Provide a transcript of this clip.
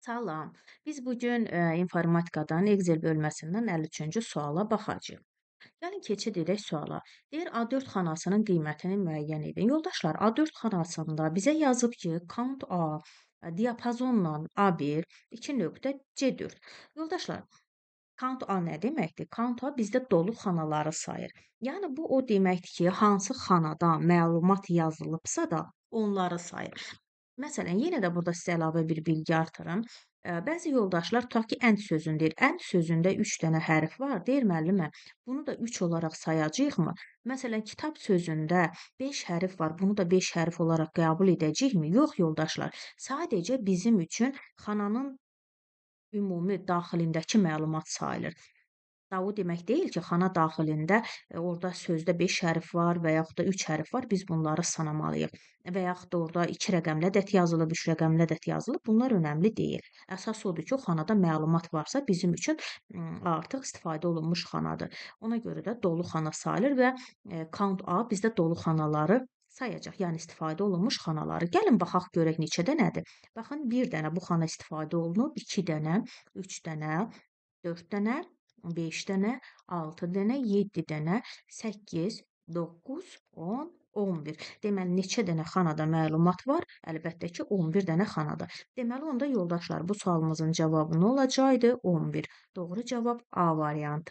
Salam. Biz bugün informatikadan Excel bölməsindən 53-cü suala baxacağıq. Gəlin keçid edək suala. Deyir A4 xanasının qiymətini müəyyən edin. Yoldaşlar, A4 xanasında bizə yazıb ki, count A diapazonla A1 2.C4. Yoldaşlar, count A nə deməkdir? Count A bizdə dolu xanaları sayır. Yəni bu o deməkdir ki, hansı xanada məlumat yazılıbsa da onları sayır. Məsələn, yenə də burada sizə əlavə bir bilgi artırım. Bəzi yoldaşlar tutaq ki, ənd sözünü deyir. Ənd sözündə 3 dənə hərf var. Deyir müəllimə, bunu da 3 olaraq sayacağıqmı? Məsələn, kitab sözündə 5 hərf var. Bunu da 5 hərf olaraq qəbul edəcəyikmi? Yox yoldaşlar. Sadəcə bizim üçün xananın ümumi daxilindəki məlumat sayılır. Da o demək deyil ki, xana daxilində orada sözdə 5 hərf var və yaxud da 3 hərf var, biz bunları sanamalıyıq. Və yaxud da orada 2 rəqəmli ədəd yazılıb, 3 rəqəmli ədəd yazılıb. Bunlar önəmli deyil. Əsas odur ki, o xanada məlumat varsa bizim üçün artıq istifadə olunmuş xanadır. Ona görə də dolu xana sayılır və count A bizdə dolu xanaları sayacaq. Yəni istifadə olunmuş xanaları. Gəlin baxaq görək neçə dənədir. Baxın, bir dənə bu xana istifadə olunub, 2 dənə, 3 dənə, 4 dənə, 5 dənə, 6 dənə, 7 dənə, 8, 9, 10, 11. Deməli, neçə dənə xanada məlumat var? Əlbəttə ki, 11 dənə xanada. Deməli, onda yoldaşlar, bu sualımızın cavabı nə olacaqdı? 11. Doğru cavab A variantı.